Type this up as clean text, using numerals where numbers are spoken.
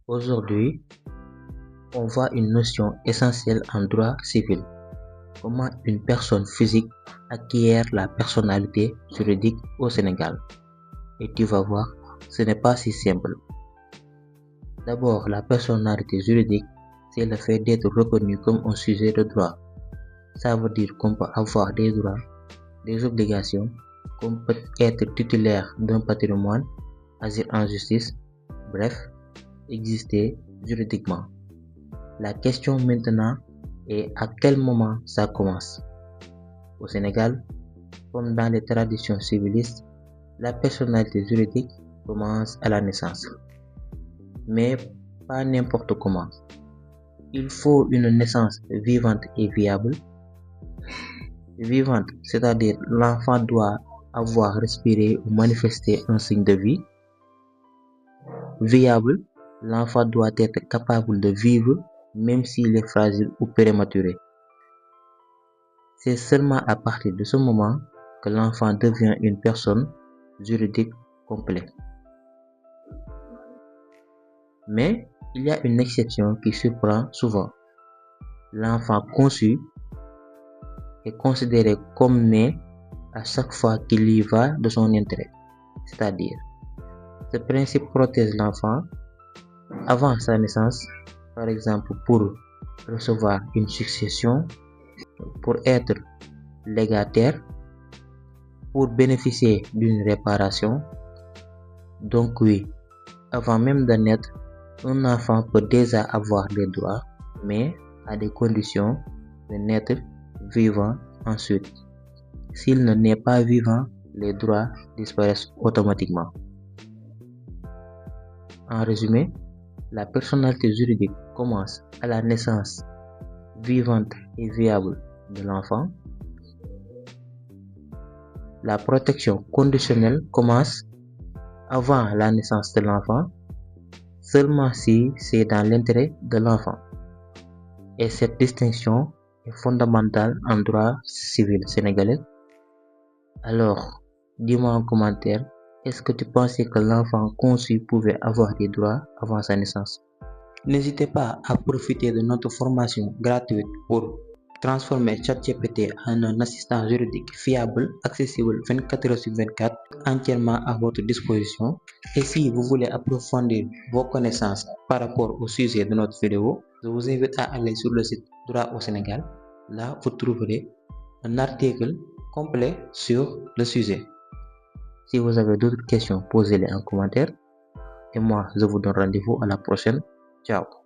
Aujourd'hui, on voit une notion essentielle en droit civil. Comment une personne physique acquiert la personnalité juridique au Sénégal. Et tu vas voir, ce n'est pas si simple. D'abord, la personnalité juridique, c'est le fait d'être reconnu comme un sujet de droit. Ça veut dire qu'on peut avoir des droits, des obligations, qu'on peut être titulaire d'un patrimoine, agir en justice, bref, exister juridiquement. La question maintenant est à quel moment ça commence. Au Sénégal, comme dans les traditions civilistes, la personnalité juridique commence à la naissance. Mais pas n'importe comment. Il faut une naissance vivante et viable. Vivante, c'est-à-dire l'enfant doit avoir respiré ou manifesté un signe de vie. Viable, l'enfant doit être capable de vivre même s'il est fragile ou prématuré. C'est seulement à partir de ce moment que l'enfant devient une personne juridique complète. Mais il y a une exception qui surprend souvent. L'enfant conçu est considéré comme né à chaque fois qu'il y va de son intérêt. C'est-à-dire, ce principe protège l'enfant avant sa naissance, par exemple pour recevoir une succession, pour être légataire, pour bénéficier d'une réparation. Donc oui, avant même de naître, un enfant peut déjà avoir des droits, mais à des conditions de naître vivant ensuite. S'il ne naît pas vivant, les droits disparaissent automatiquement. En résumé, la personnalité juridique commence à la naissance vivante et viable de l'enfant. La protection conditionnelle commence avant la naissance de l'enfant, seulement si c'est dans l'intérêt de l'enfant. Et cette distinction est fondamentale en droit civil sénégalais. Alors, dis-moi en commentaire, est-ce que tu pensais que l'enfant conçu pouvait avoir des droits avant sa naissance? N'hésitez pas à profiter de notre formation gratuite pour transformer ChatGPT en un assistant juridique fiable, accessible 24 heures sur 24, entièrement à votre disposition. Et si vous voulez approfondir vos connaissances par rapport au sujet de notre vidéo, je vous invite à aller sur le site Droit au Sénégal. Là, vous trouverez un article complet sur le sujet. Si vous avez d'autres questions, posez-les en commentaire. Et moi, je vous donne rendez-vous à la prochaine. Ciao.